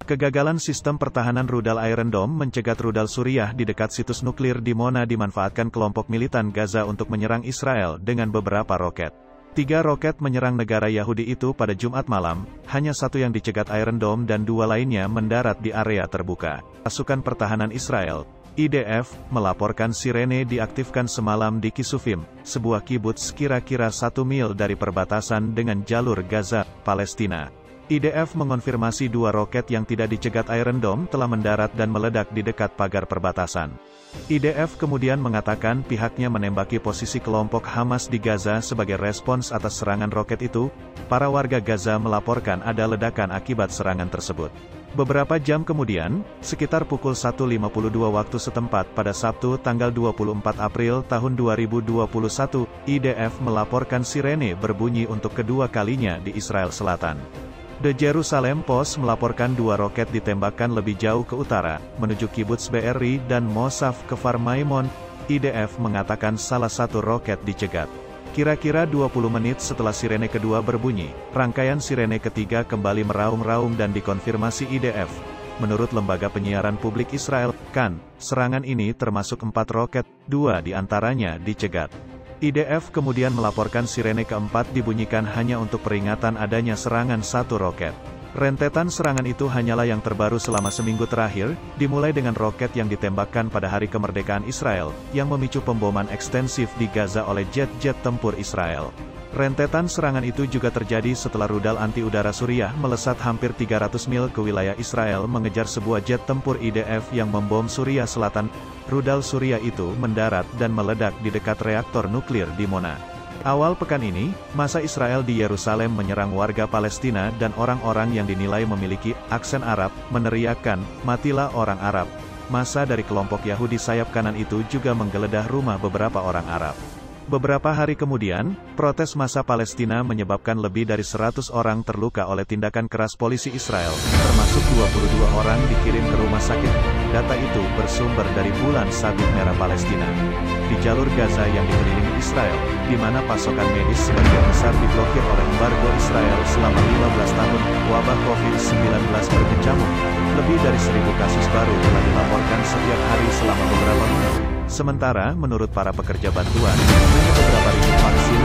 Kegagalan sistem pertahanan rudal Iron Dome mencegat rudal Suriah di dekat situs nuklir Dimona dimanfaatkan kelompok militan Gaza untuk menyerang Israel dengan beberapa roket. 3 roket menyerang negara Yahudi itu pada Jumat malam, hanya satu yang dicegat Iron Dome dan 2 lainnya mendarat di area terbuka. Pasukan pertahanan Israel, IDF, melaporkan sirene diaktifkan semalam di Kisufim, sebuah kibuts kira-kira 1 mil dari perbatasan dengan jalur Gaza, Palestina. IDF mengonfirmasi 2 roket yang tidak dicegat Iron Dome telah mendarat dan meledak di dekat pagar perbatasan. IDF kemudian mengatakan pihaknya menembaki posisi kelompok Hamas di Gaza sebagai respons atas serangan roket itu. Para warga Gaza melaporkan ada ledakan akibat serangan tersebut. Beberapa jam kemudian, sekitar pukul 1.52 waktu setempat pada Sabtu tanggal 24 April tahun 2021, IDF melaporkan sirene berbunyi untuk kedua kalinya di Israel Selatan. The Jerusalem Post melaporkan 2 roket ditembakkan lebih jauh ke utara, menuju kibuts Be'eri dan Mosaf Kfar Maimon. IDF mengatakan salah satu roket dicegat. Kira-kira 20 menit setelah sirene kedua berbunyi, rangkaian sirene ketiga kembali meraung-raung dan dikonfirmasi IDF. Menurut lembaga penyiaran publik Israel, KAN, serangan ini termasuk 4 roket, 2 diantaranya dicegat. IDF kemudian melaporkan sirene keempat dibunyikan hanya untuk peringatan adanya serangan 1 roket. Rentetan serangan itu hanyalah yang terbaru selama seminggu terakhir, dimulai dengan roket yang ditembakkan pada hari kemerdekaan Israel, yang memicu pemboman ekstensif di Gaza oleh jet-jet tempur Israel. Rentetan serangan itu juga terjadi setelah rudal anti-udara Suriah melesat hampir 300 mil ke wilayah Israel mengejar sebuah jet tempur IDF yang membom Suriah Selatan. Rudal Suriah itu mendarat dan meledak di dekat reaktor nuklir Dimona. Awal pekan ini, massa Israel di Yerusalem menyerang warga Palestina dan orang-orang yang dinilai memiliki aksen Arab, meneriakkan, "Matilah orang Arab." Massa dari kelompok Yahudi sayap kanan itu juga menggeledah rumah beberapa orang Arab. Beberapa hari kemudian, protes massa Palestina menyebabkan lebih dari 100 orang terluka oleh tindakan keras polisi Israel, termasuk 22 orang dikirim ke rumah sakit. Data itu bersumber dari Bulan Sabit Merah Palestina. Di jalur Gaza yang dikelilingi Israel, di mana pasokan medis sebagian besar diblokir oleh embargo Israel selama 15 tahun, wabah COVID-19 berkecamuk. Lebih dari 1.000 kasus baru telah dilaporkan setiap hari selama beberapa minggu. Sementara, menurut para pekerja bantuan, hanya beberapa ribu vaksin